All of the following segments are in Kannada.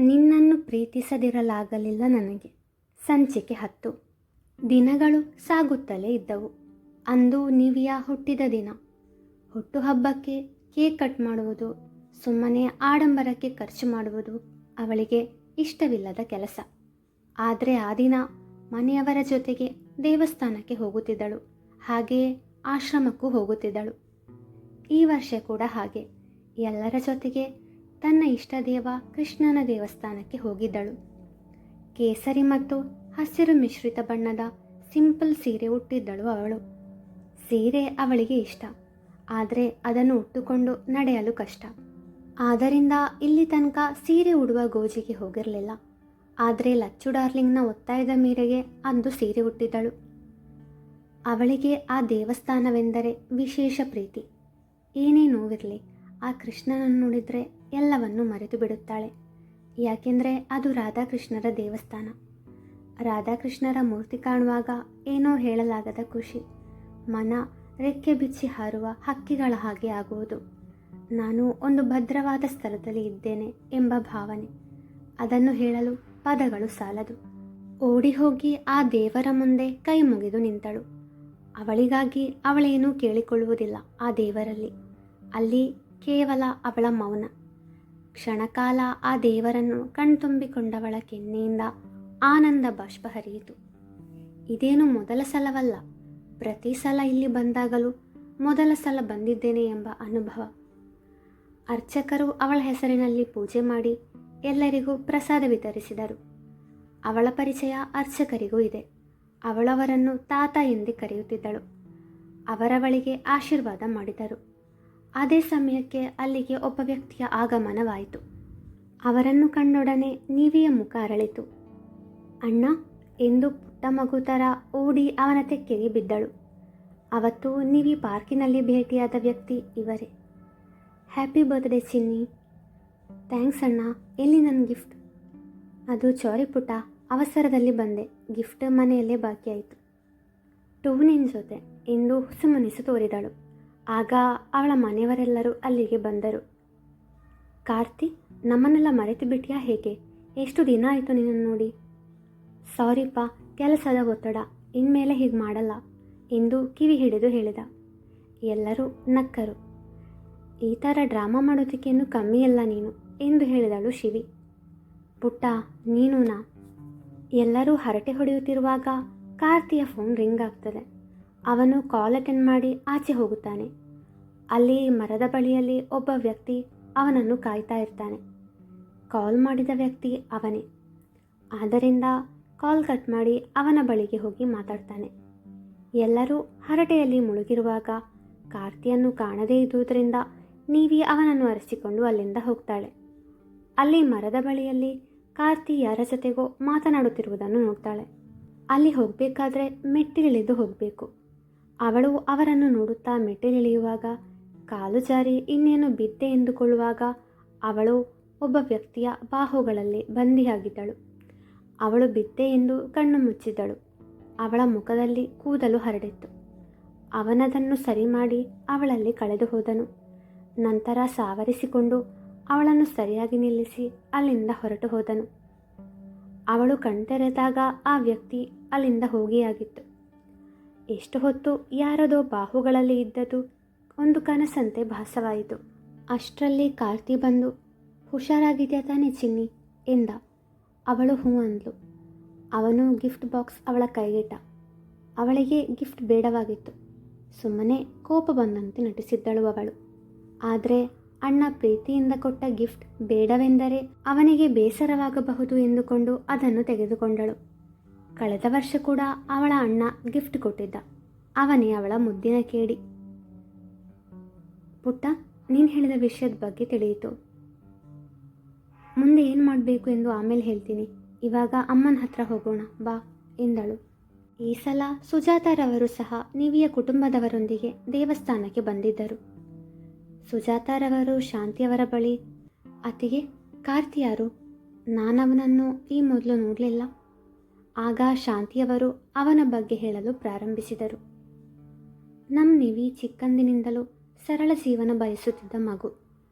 ನಿನ್ನನ್ನು ಪ್ರೀತಿಸದಿರಲಾಗಲಿಲ್ಲ ನನಗೆ. ಸಂಚಿಕೆ 10. ದಿನಗಳು ಸಾಗುತ್ತಲೇ ಇದ್ದವು. ಅಂದು ನಿವಿಯ ಹುಟ್ಟಿದ ದಿನ. ಹುಟ್ಟುಹಬ್ಬಕ್ಕೆ ಕೇಕ್ ಕಟ್ ಮಾಡುವುದು, ಸುಮ್ಮನೆ ಆಡಂಬರಕ್ಕೆ ಖರ್ಚು ಮಾಡುವುದು ಅವಳಿಗೆ ಇಷ್ಟವಿಲ್ಲದ ಕೆಲಸ. ಆದರೆ ಆ ದಿನ ಮನೆಯವರ ಜೊತೆಗೆ ದೇವಸ್ಥಾನಕ್ಕೆ ಹೋಗುತ್ತಿದ್ದಳು, ಹಾಗೆಯೇ ಆಶ್ರಮಕ್ಕೂ ಹೋಗುತ್ತಿದ್ದಳು. ಈ ವರ್ಷ ಕೂಡ ಹಾಗೆ ಎಲ್ಲರ ಜೊತೆಗೆ ತನ್ನ ಇಷ್ಟ ದೇವ ಕೃಷ್ಣನ ದೇವಸ್ಥಾನಕ್ಕೆ ಹೋಗಿದ್ದಳು. ಕೇಸರಿ ಮತ್ತು ಹಸಿರು ಮಿಶ್ರಿತ ಬಣ್ಣದ ಸಿಂಪಲ್ ಸೀರೆ ಉಟ್ಟಿದ್ದಳು ಅವಳು. ಸೀರೆ ಅವಳಿಗೆ ಇಷ್ಟ, ಆದರೆ ಅದನ್ನು ಉಟ್ಟುಕೊಂಡು ನಡೆಯಲು ಕಷ್ಟ. ಆದ್ದರಿಂದ ಇಲ್ಲಿ ತನಕ ಸೀರೆ ಉಡುವ ಗೋಜಿಗೆ ಹೋಗಿರಲಿಲ್ಲ. ಆದರೆ ಲಚ್ಚು ಡಾರ್ಲಿಂಗ್ನ ಒತ್ತಾಯದ ಮೇರೆಗೆ ಅಂದು ಸೀರೆ ಉಟ್ಟಿದ್ದಳು. ಅವಳಿಗೆ ಆ ದೇವಸ್ಥಾನವೆಂದರೆ ವಿಶೇಷ ಪ್ರೀತಿ. ಏನೇ ನೋವಿರಲಿ, ಆ ಕೃಷ್ಣನನ್ನು ನೋಡಿದರೆ ಎಲ್ಲವನ್ನೂ ಮರೆತು ಬಿಡುತ್ತಾಳೆ. ಯಾಕೆಂದರೆ ಅದು ರಾಧಾಕೃಷ್ಣರ ದೇವಸ್ಥಾನ. ರಾಧಾಕೃಷ್ಣರ ಮೂರ್ತಿ ಕಾಣುವಾಗ ಏನೋ ಹೇಳಲಾಗದ ಖುಷಿ. ಮನ ರೆಕ್ಕೆ ಬಿಚ್ಚಿ ಹಾರುವ ಹಕ್ಕಿಗಳ ಹಾಗೆ ಆಗುವುದು. ನಾನು ಒಂದು ಭದ್ರವಾದ ಸ್ಥಳದಲ್ಲಿ ಇದ್ದೇನೆ ಎಂಬ ಭಾವನೆ. ಅದನ್ನು ಹೇಳಲು ಪದಗಳು ಸಾಲದು. ಓಡಿ ಹೋಗಿ ಆ ದೇವರ ಮುಂದೆ ಕೈ ಮುಗಿದು ನಿಂತಳು. ಅವಳಿಗಾಗಿ ಅವಳೇನೂ ಕೇಳಿಕೊಳ್ಳುವುದಿಲ್ಲ ಆ ದೇವರಲ್ಲಿ. ಅಲ್ಲಿ ಕೇವಲ ಅವಳ ಮೌನ. ಕ್ಷಣಕಾಲ ಆ ದೇವರನ್ನು ಕಣ್ತುಂಬಿಕೊಂಡವಳ ಕೆನ್ನೆಯಿಂದ ಆನಂದ ಬಾಷ್ಪ ಹರಿಯಿತು. ಇದೇನು ಮೊದಲ ಸಲವಲ್ಲ, ಪ್ರತಿ ಸಲ ಇಲ್ಲಿ ಬಂದಾಗಲೂ ಮೊದಲ ಸಲ ಬಂದಿದ್ದೇನೆ ಎಂಬ ಅನುಭವ. ಅರ್ಚಕರು ಅವಳ ಹೆಸರಿನಲ್ಲಿ ಪೂಜೆ ಮಾಡಿ ಎಲ್ಲರಿಗೂ ಪ್ರಸಾದ ವಿತರಿಸಿದರು. ಅವಳ ಪರಿಚಯ ಅರ್ಚಕರಿಗೂ ಇದೆ. ಅವಳವರನ್ನು ತಾತ ಎಂದೇ ಕರೆಯುತ್ತಿದ್ದಳು. ಅವರವಳಿಗೆ ಆಶೀರ್ವಾದ ಮಾಡಿದರು. ಅದೇ ಸಮಯಕ್ಕೆ ಅಲ್ಲಿಗೆ ಒಬ್ಬ ವ್ಯಕ್ತಿಯ ಆಗಮನವಾಯಿತು. ಅವರನ್ನು ಕಂಡೊಡನೆ ನಿವಿಯ ಮುಖ ಅರಳಿತು. ಅಣ್ಣ ಎಂದು ಪುಟ್ಟ ಮಗು ಥರ ಓಡಿ ಅವನ ತೆಕ್ಕೆಗೆ ಬಿದ್ದಳು. ಅವತ್ತು ನಿವಿ ಪಾರ್ಕಿನಲ್ಲಿ ಭೇಟಿಯಾದ ವ್ಯಕ್ತಿ ಇವರೇ. ಹ್ಯಾಪಿ ಬರ್ತ್ಡೇ ಚಿನ್ನಿ. ಥ್ಯಾಂಕ್ಸ್ ಅಣ್ಣ. ಎಲ್ಲಿ ನನ್ನ ಗಿಫ್ಟ್? ಅದು ಸಾರಿ ಪುಟ್ಟ, ಅವಸರದಲ್ಲಿ ಬಂದೆ. ಗಿಫ್ಟ್ ಮನೆಯಲ್ಲೇ ಬಾಕಿ ಆಯಿತು. ಟೂ ನಿನ್ನ ಜೊತೆ ಎಂದು ಹುಸುಮನಿಸು ತೋರಿದಳು. ಆಗ ಅವಳ ಮನೆಯವರೆಲ್ಲರೂ ಅಲ್ಲಿಗೆ ಬಂದರು. ಕಾರ್ತಿ, ನಮ್ಮನ್ನೆಲ್ಲ ಮರೆತು ಬಿಟ್ಟಿಯಾ ಹೇಗೆ? ಎಷ್ಟು ದಿನ ಆಯಿತು ನಿನ್ನನ್ನು ನೋಡಿ. ಸಾರಿಪ್ಪ, ಕೆಲಸದ ಒತ್ತಡ, ಇನ್ಮೇಲೆ ಹೀಗೆ ಮಾಡಲ್ಲ ಎಂದು ಕಿವಿ ಹಿಡಿದು ಹೇಳಿದ. ಎಲ್ಲರೂ ನಕ್ಕರು. ಈ ಥರ ಡ್ರಾಮಾ ಮಾಡೋದಕ್ಕೇನು ಕಮ್ಮಿಯಲ್ಲ ನೀನು ಎಂದು ಹೇಳಿದಳು ಶಿವಿ. ಪುಟ್ಟ, ನೀನುನಾ? ಎಲ್ಲರೂ ಹರಟೆ ಹೊಡೆಯುತ್ತಿರುವಾಗ ಕಾರ್ತಿಯ ಫೋನ್ ರಿಂಗ್ ಆಗ್ತದೆ. ಅವನು ಕಾಲ್ ಅಟೆಂಡ್ ಮಾಡಿ ಆಚೆ ಹೋಗುತ್ತಾನೆ. ಅಲ್ಲಿ ಮರದ ಬಳಿಯಲ್ಲಿ ಒಬ್ಬ ವ್ಯಕ್ತಿ ಅವನನ್ನು ಕಾಯ್ತಾ ಇರ್ತಾನೆ. ಕಾಲ್ ಮಾಡಿದ ವ್ಯಕ್ತಿ ಅವನೇ. ಆದ್ದರಿಂದ ಕಾಲ್ ಕಟ್ ಮಾಡಿ ಅವನ ಬಳಿಗೆ ಹೋಗಿ ಮಾತಾಡ್ತಾನೆ. ಎಲ್ಲರೂ ಹರಟೆಯಲ್ಲಿ ಮುಳುಗಿರುವಾಗ ಕಾರ್ತಿಯನ್ನು ಕಾಣದೇ ಇದ್ದುದರಿಂದ ನೀವಿ ಅವನನ್ನು ಅರಸಿಕೊಂಡು ಅಲ್ಲಿಂದ ಹೋಗ್ತಾಳೆ. ಅಲ್ಲಿ ಮರದ ಬಳಿಯಲ್ಲಿ ಕಾರ್ತಿ ಯಾರ ಜೊತೆಗೋ ಮಾತನಾಡುತ್ತಿರುವುದನ್ನು ನೋಡ್ತಾಳೆ. ಅಲ್ಲಿ ಹೋಗಬೇಕಾದ್ರೆ ಮೆಟ್ಟಿಲಿಳಿದು ಹೋಗಬೇಕು. ಅವಳು ಅವರನ್ನು ನೋಡುತ್ತಾ ಮೆಟ್ಟಿಲಿಳಿಯುವಾಗ ಕಾಲು ಜಾರಿ ಇನ್ನೇನು ಬಿದ್ದೆ ಎಂದುಕೊಳ್ಳುವಾಗ ಅವಳು ಒಬ್ಬ ವ್ಯಕ್ತಿಯ ಬಾಹುಗಳಲ್ಲಿ ಬಂದಿಯಾಗಿದ್ದಳು. ಅವಳು ಬಿದ್ದೆ ಎಂದು ಕಣ್ಣು ಮುಚ್ಚಿದ್ದಳು. ಅವಳ ಮುಖದಲ್ಲಿ ಕೂದಲು ಹರಡಿತ್ತು. ಅವನದನ್ನು ಸರಿ ಮಾಡಿ ಅವಳಲ್ಲಿ ಕಳೆದು ಹೋದನು. ನಂತರ ಸಾವರಿಸಿಕೊಂಡು ಅವಳನ್ನು ಸರಿಯಾಗಿ ನಿಲ್ಲಿಸಿ ಅಲ್ಲಿಂದ ಹೊರಟು ಹೋದನು. ಅವಳು ಕಣ್ತೆರೆದಾಗ ಆ ವ್ಯಕ್ತಿ ಅಲ್ಲಿಂದ ಹೋಗಿಯಾಗಿತ್ತು. ಎಷ್ಟು ಹೊತ್ತು ಯಾರದೋ ಬಾಹುಗಳಲ್ಲಿ ಇದ್ದದ್ದು ಒಂದು ಕನಸಂತೆ ಭಾಸವಾಯಿತು. ಅಷ್ಟರಲ್ಲಿ ಕಾರ್ತಿ ಬಂದು, ಹುಷಾರಾಗಿದೆಯಾ ತಾನೇ ಚಿನ್ನಿ ಎಂದ. ಅವಳು ಹ್ಞೂ ಅಂದ್ಲು. ಅವನು ಗಿಫ್ಟ್ ಬಾಕ್ಸ್ ಅವಳ ಕೈಗಿಟ್ಟ. ಅವಳಿಗೆ ಗಿಫ್ಟ್ ಬೇಡವಾಗಿತ್ತು. ಸುಮ್ಮನೆ ಕೋಪ ಬಂದಂತೆ ನಟಿಸಿದ್ದಳು ಅವಳು. ಆದರೆ ಅಣ್ಣ ಪ್ರೀತಿಯಿಂದ ಕೊಟ್ಟ ಗಿಫ್ಟ್ ಬೇಡವೆಂದರೆ ಅವನಿಗೆ ಬೇಸರವಾಗಬಹುದು ಎಂದುಕೊಂಡು ಅದನ್ನು ತೆಗೆದುಕೊಂಡಳು. ಕಳೆದ ವರ್ಷ ಕೂಡ ಅವಳ ಅಣ್ಣ ಗಿಫ್ಟ್ ಕೊಟ್ಟಿದ್ದ. ಅವನೇ ಅವಳ ಮುದ್ದಿನ ಕೇಡಿ. ಪುಟ್ಟ, ನೀನು ಹೇಳಿದ ವಿಷಯದ ಬಗ್ಗೆ ತಿಳಿಯಿತು. ಮುಂದೆ ಏನು ಮಾಡಬೇಕು ಎಂದು ಆಮೇಲೆ ಹೇಳ್ತೀನಿ. ಇವಾಗ ಅಮ್ಮನ ಹತ್ರ ಹೋಗೋಣ ಬಾ ಎಂದಳು. ಈ ಸಲ ಸುಜಾತಾರವರು ಸಹ ನಿವಿಯ ಕುಟುಂಬದವರೊಂದಿಗೆ ದೇವಸ್ಥಾನಕ್ಕೆ ಬಂದಿದ್ದರು. ಸುಜಾತಾರವರು ಶಾಂತಿಯವರ ಬಳಿ, ಅತಿಗೆ ಕಾರ್ತಿ ಯಾರು? ನಾನವನನ್ನು ಈ ಮೊದಲು ನೋಡಲಿಲ್ಲ. ಆಗ ಶಾಂತಿಯವರು ಅವನ ಬಗ್ಗೆ ಹೇಳಲು ಪ್ರಾರಂಭಿಸಿದರು. ನಮ್ಮ ನಿವಿ ಚಿಕ್ಕಂದಿನಿಂದಲೂ ಸರಳ ಜೀವನ ಬಯಸುತ್ತಿದ್ದ ಮಗು.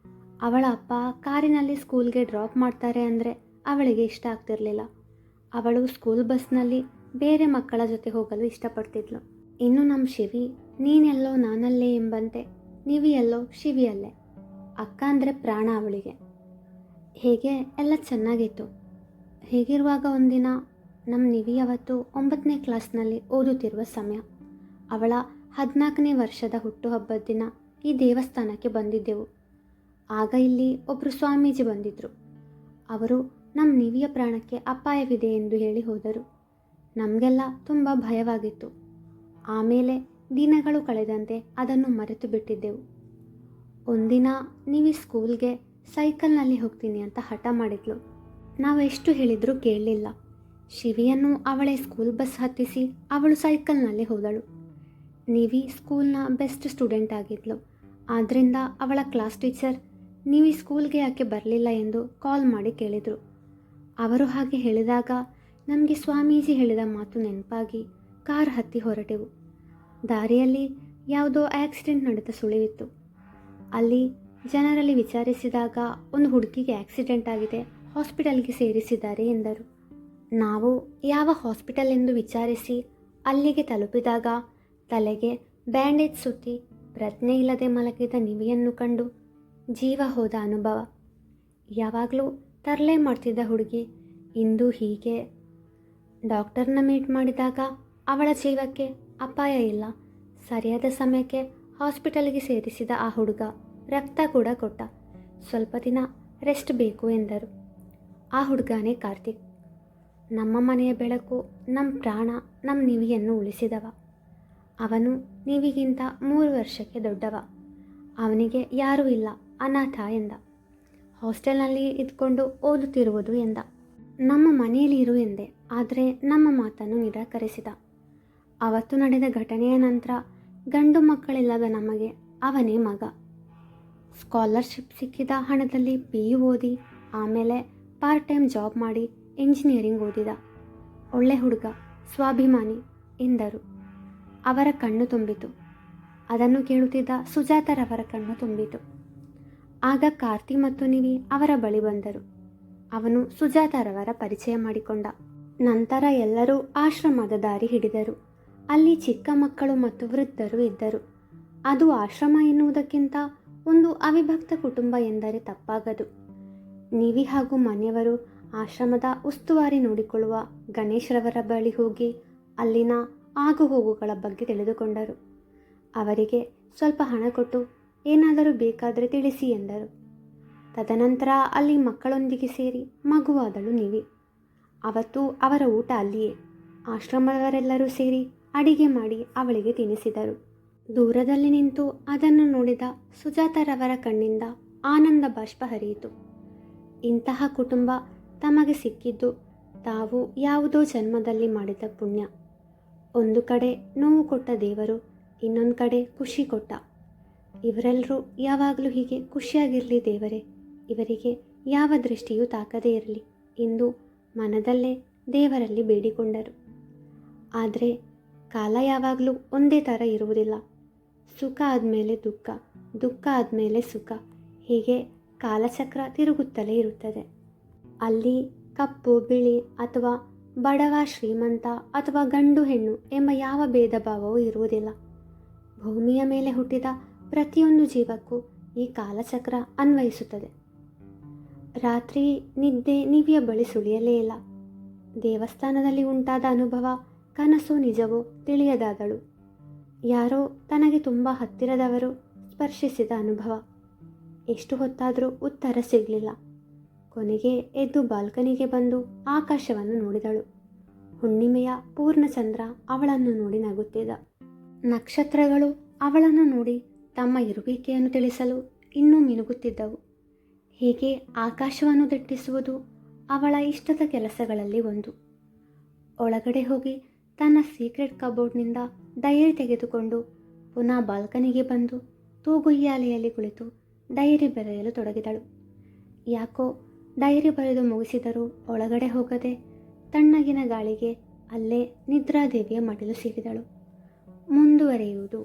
ಅವಳ ಅಪ್ಪ ಕಾರಿನಲ್ಲಿ ಸ್ಕೂಲ್ಗೆ ಡ್ರಾಪ್ ಮಾಡ್ತಾರೆ ಅಂದರೆ ಅವಳಿಗೆ ಇಷ್ಟ ಆಗ್ತಿರಲಿಲ್ಲ. ಅವಳು ಸ್ಕೂಲ್ ಬಸ್ನಲ್ಲಿ ಬೇರೆ ಮಕ್ಕಳ ಜೊತೆ ಹೋಗಲು ಇಷ್ಟಪಡ್ತಿದ್ಳು. ಇನ್ನು ನಮ್ಮ ಶಿವಿ ನೀನೆಲ್ಲೋ ನಾನಲ್ಲೇ ಎಂಬಂತೆ ನಿವಿಯಲ್ಲೋ ಶಿವಿಯಲ್ಲೇ. ಅಕ್ಕ ಅಂದರೆ ಪ್ರಾಣ ಅವಳಿಗೆ. ಹೇಗೆ ಎಲ್ಲ ಚೆನ್ನಾಗಿತ್ತು. ಹೀಗಿರುವಾಗ ಒಂದಿನ ನಮ್ಮ ನಿವಿ ಅವತ್ತು 9ನೇ ಕ್ಲಾಸ್ನಲ್ಲಿ ಓದುತ್ತಿರುವ ಸಮಯ. ಅವಳ 14ನೇ ವರ್ಷದ ಹುಟ್ಟುಹಬ್ಬದ ದಿನ ಈ ದೇವಸ್ಥಾನಕ್ಕೆ ಬಂದಿದ್ದೆವು. ಆಗ ಇಲ್ಲಿ ಒಬ್ಬರು ಸ್ವಾಮೀಜಿ ಬಂದಿದ್ದರು. ಅವರು ನಮ್ಮ ನಿವಿಯ ಪ್ರಾಣಕ್ಕೆ ಅಪಾಯವಿದೆ ಎಂದು ಹೇಳಿ ಹೋದರು. ನಮಗೆಲ್ಲ ತುಂಬ ಭಯವಾಗಿತ್ತು. ಆಮೇಲೆ ದಿನಗಳು ಕಳೆದಂತೆ ಅದನ್ನು ಮರೆತು ಬಿಟ್ಟಿದ್ದೆವು. ಒಂದಿನ ನಿವಿ ಸ್ಕೂಲ್ಗೆ ಸೈಕಲ್ನಲ್ಲಿ ಹೋಗ್ತೀನಿ ಅಂತ ಹಠ ಮಾಡಿದ್ಲು. ನಾವು ಎಷ್ಟು ಹೇಳಿದರೂ ಕೇಳಲಿಲ್ಲ. ಶಿವಿಯನ್ನು ಅವಳೇ ಸ್ಕೂಲ್ ಬಸ್ ಹತ್ತಿಸಿ ಅವಳು ಸೈಕಲ್ನಲ್ಲಿ ಹೋದಳು. ನಿವಿ ಸ್ಕೂಲ್ನ ಬೆಸ್ಟ್ ಸ್ಟೂಡೆಂಟ್ ಆಗಿದ್ಲು. ಆದ್ದರಿಂದ ಅವಳ ಕ್ಲಾಸ್ ಟೀಚರ್ ನಿವಿ ಸ್ಕೂಲ್ಗೆ ಯಾಕೆ ಬರಲಿಲ್ಲ ಎಂದು ಕಾಲ್ ಮಾಡಿ ಕೇಳಿದರು. ಅವರು ಹಾಗೆ ಹೇಳಿದಾಗ ನಮಗೆ ಸ್ವಾಮೀಜಿ ಹೇಳಿದ ಮಾತು ನೆನಪಾಗಿ ಕಾರ್ ಹತ್ತಿ ಹೊರಟೆವು. ದಾರಿಯಲ್ಲಿ ಯಾವುದೋ ಆಕ್ಸಿಡೆಂಟ್ ನಡೆದ ಸುಳಿವಿತ್ತು. ಅಲ್ಲಿ ಜನರಲ್ಲಿ ವಿಚಾರಿಸಿದಾಗ ಒಂದು ಹುಡುಗಿಗೆ ಆಕ್ಸಿಡೆಂಟ್ ಆಗಿದೆ, ಹಾಸ್ಪಿಟಲ್ಗೆ ಸೇರಿಸಿದ್ದಾರೆ ಎಂದರು. ನಾವು ಯಾವ ಹಾಸ್ಪಿಟಲ್ ಎಂದು ವಿಚಾರಿಸಿ ಅಲ್ಲಿಗೆ ತಲುಪಿದಾಗ ತಲೆಗೆ ಬ್ಯಾಂಡೇಜ್ ಸುತ್ತಿ ಪ್ರಜ್ಞೆ ಇಲ್ಲದೆ ಮಲಗಿದ ನಿವಿಯನ್ನು ಕಂಡು ಜೀವ ಹೋದ ಅನುಭವ. ಯಾವಾಗಲೂ ತರಲೆ ಮಾಡ್ತಿದ್ದ ಹುಡುಗಿ ಇಂದು ಹೀಗೆ. ಡಾಕ್ಟರ್ನ ಮೀಟ್ ಮಾಡಿದಾಗ ಅವಳ ಜೀವಕ್ಕೆ ಅಪಾಯ ಇಲ್ಲ, ಸರಿಯಾದ ಸಮಯಕ್ಕೆ ಹಾಸ್ಪಿಟಲ್ಗೆ ಸೇರಿಸಿದ ಆ ಹುಡುಗ ರಕ್ತ ಕೂಡ ಕೊಟ್ಟ, ಸ್ವಲ್ಪ ದಿನ ರೆಸ್ಟ್ ಬೇಕು ಎಂದರು. ಆ ಹುಡುಗನೇ ಕಾರ್ತಿಕ್. ನಮ್ಮ ಮನೆಯ ಬೆಳಕು, ನಮ್ಮ ಪ್ರಾಣ, ನಮ್ಮ ನಿವಿಯನ್ನು ಉಳಿಸಿದವ. ಅವನು ನಿವಿಗಿಂತ 3 ವರ್ಷಕ್ಕೆ ದೊಡ್ಡವ. ಅವನಿಗೆ ಯಾರೂ ಇಲ್ಲ, ಅನಾಥ ಎಂದ. ಹಾಸ್ಟೆಲ್ನಲ್ಲಿ ಇದ್ಕೊಂಡು ಓದುತ್ತಿರುವುದು ಎಂದ. ನಮ್ಮ ಮನೆಯಲ್ಲಿ ಇರು ಎಂದೆ, ಆದರೆ ನಮ್ಮ ಮಾತನ್ನು ನಿರಾಕರಿಸಿದ. ಅವತ್ತು ನಡೆದ ಘಟನೆಯ ನಂತರ ಗಂಡು ಮಕ್ಕಳಿಲ್ಲದ ನಮಗೆ ಅವನೇ ಮಗ. ಸ್ಕಾಲರ್ಶಿಪ್ ಸಿಕ್ಕಿದ ಹಣದಲ್ಲಿ PU ಓದಿ ಆಮೇಲೆ ಪಾರ್ಟ್ ಟೈಮ್ ಜಾಬ್ ಮಾಡಿ ಇಂಜಿನಿಯರಿಂಗ್ ಓದಿದ. ಒಳ್ಳೆ ಹುಡುಗ, ಸ್ವಾಭಿಮಾನಿ ಎಂದರು. ಅವರ ಕಣ್ಣು ತುಂಬಿತು. ಅದನ್ನು ಕೇಳುತ್ತಿದ್ದ ಸುಜಾತರವರ ಕಣ್ಣು ತುಂಬಿತು. ಆಗ ಕಾರ್ತಿ ಮತ್ತು ನಿವಿ ಅವರ ಬಳಿ ಬಂದರು. ಅವನು ಸುಜಾತರವರ ಪರಿಚಯ ಮಾಡಿಕೊಂಡ. ನಂತರ ಎಲ್ಲರೂ ಆಶ್ರಮದ ದಾರಿ ಹಿಡಿದರು. ಅಲ್ಲಿ ಚಿಕ್ಕ ಮಕ್ಕಳು ಮತ್ತು ವೃದ್ಧರು ಇದ್ದರು. ಅದು ಆಶ್ರಮ ಎನ್ನುವುದಕ್ಕಿಂತ ಒಂದು ಅವಿಭಕ್ತ ಕುಟುಂಬ ಎಂದರೆ ತಪ್ಪಾಗದು. ನಿವಿ ಹಾಗೂ ಮನೆಯವರು ಆಶ್ರಮದ ಉಸ್ತುವಾರಿ ನೋಡಿಕೊಳ್ಳುವ ಗಣೇಶ್ರವರ ಬಳಿ ಹೋಗಿ ಅಲ್ಲಿನ ಆಗುಹೋಗುಗಳ ಬಗ್ಗೆ ತಿಳಿದುಕೊಂಡರು. ಅವರಿಗೆ ಸ್ವಲ್ಪ ಹಣ ಕೊಟ್ಟು ಏನಾದರೂ ಬೇಕಾದರೆ ತಿಳಿಸಿ ಎಂದರು. ತದನಂತರ ಅಲ್ಲಿ ಮಕ್ಕಳೊಂದಿಗೆ ಸೇರಿ ಮಗುವಾದಳು ನಿವಿ. ಅವತ್ತು ಅವರ ಊಟ ಅಲ್ಲಿಯೇ. ಆಶ್ರಮದವರೆಲ್ಲರೂ ಸೇರಿ ಅಡಿಗೆ ಮಾಡಿ ಅವಳಿಗೆ ತಿನ್ನಿಸಿದರು. ದೂರದಲ್ಲಿ ನಿಂತು ಅದನ್ನು ನೋಡಿದ ಸುಜಾತರವರ ಕಣ್ಣಿಂದ ಆನಂದ ಬಾಷ್ಪ ಹರಿಯಿತು. ಇಂತಹ ಕುಟುಂಬ ತಮಗೆ ಸಿಕ್ಕಿದ್ದು ತಾವು ಯಾವುದೋ ಜನ್ಮದಲ್ಲಿ ಮಾಡಿದ ಪುಣ್ಯ. ಒಂದು ಕಡೆ ನೋವು ಕೊಟ್ಟ ದೇವರು, ಇನ್ನೊಂದು ಕಡೆ ಖುಷಿ ಕೊಟ್ಟ. ಇವರೆಲ್ಲರೂ ಯಾವಾಗಲೂ ಹೀಗೆ ಖುಷಿಯಾಗಿರಲಿ ದೇವರೇ, ಇವರಿಗೆ ಯಾವ ದೃಷ್ಟಿಯೂ ತಾಕದೇ ಇರಲಿ ಎಂದು ಮನದಲ್ಲೇ ದೇವರಲ್ಲಿ ಬೇಡಿಕೊಂಡರು. ಆದರೆ ಕಾಲ ಯಾವಾಗಲೂ ಒಂದೇ ಥರ ಇರುವುದಿಲ್ಲ. ಸುಖ ಆದಮೇಲೆ ದುಃಖ, ದುಃಖ ಆದಮೇಲೆ ಸುಖ, ಹೀಗೆ ಕಾಲಚಕ್ರ ತಿರುಗುತ್ತಲೇ ಇರುತ್ತದೆ. ಅಲ್ಲಿ ಕಪ್ಪು ಬಿಳಿ ಅಥವಾ ಬಡವ ಶ್ರೀಮಂತ ಅಥವಾ ಗಂಡು ಹೆಣ್ಣು ಎಂಬ ಯಾವ ಭೇದ ಭಾವವೂ ಇರುವುದಿಲ್ಲ. ಭೂಮಿಯ ಮೇಲೆ ಹುಟ್ಟಿದ ಪ್ರತಿಯೊಂದು ಜೀವಕ್ಕೂ ಈ ಕಾಲಚಕ್ರ ಅನ್ವಯಿಸುತ್ತದೆ. ರಾತ್ರಿ ನಿದ್ದೆ ನಿವಿಯ ಬಳಿ ಸುಳಿಯಲೇ ಇಲ್ಲ. ದೇವಸ್ಥಾನದಲ್ಲಿ ಉಂಟಾದ ಅನುಭವ ಕನಸೋ ನಿಜವೋ ತಿಳಿಯದಾದಳು. ಯಾರೋ ತನಗೆ ತುಂಬ ಹತ್ತಿರದವರು ಸ್ಪರ್ಶಿಸಿದ ಅನುಭವ. ಎಷ್ಟು ಹೊತ್ತಾದರೂ ಉತ್ತರ ಸಿಗಲಿಲ್ಲ. ಕೊನೆಗೆ ಎದ್ದು ಬಾಲ್ಕನಿಗೆ ಬಂದು ಆಕಾಶವನ್ನು ನೋಡಿದಳು. ಹುಣ್ಣಿಮೆಯ ಪೂರ್ಣಚಂದ್ರ ಅವಳನ್ನು ನೋಡಿ ನಗುತ್ತಿದ್ದ. ನಕ್ಷತ್ರಗಳು ಅವಳನ್ನು ನೋಡಿ ತಮ್ಮ ಇರುವಿಕೆಯನ್ನು ತಿಳಿಸಲು ಇನ್ನೂ ಮಿನುಗುತ್ತಿದ್ದವು. ಹೀಗೆ ಆಕಾಶವನ್ನು ದಟ್ಟಿಸುವುದು ಅವಳ ಇಷ್ಟದ ಕೆಲಸಗಳಲ್ಲಿ ಒಂದು. ಒಳಗಡೆ ಹೋಗಿ ತನ್ನ ಸೀಕ್ರೆಟ್ ಕಬೋರ್ಡ್ನಿಂದ ಡೈರಿ ತೆಗೆದುಕೊಂಡು ಪುನಃ ಬಾಲ್ಕನಿಗೆ ಬಂದು ತೂಗುಯ್ಯಾಲೆಯಲ್ಲಿ ಕುಳಿತು ಡೈರಿ ಬರೆಯಲು ತೊಡಗಿದಳು. ಯಾಕೋ ಡೈರಿ ಬರೆದು ಮುಗಿಸಿದರೂ ಒಳಗಡೆ ಹೋಗದೆ ತಣ್ಣಗಿನ ಗಾಳಿಗೆ ಅಲ್ಲೇ ನಿದ್ರಾದೇವಿಯ ಮಡಿಲು ಸಿಗಿದಳು. ಮುಂದುವರಿಯುವುದು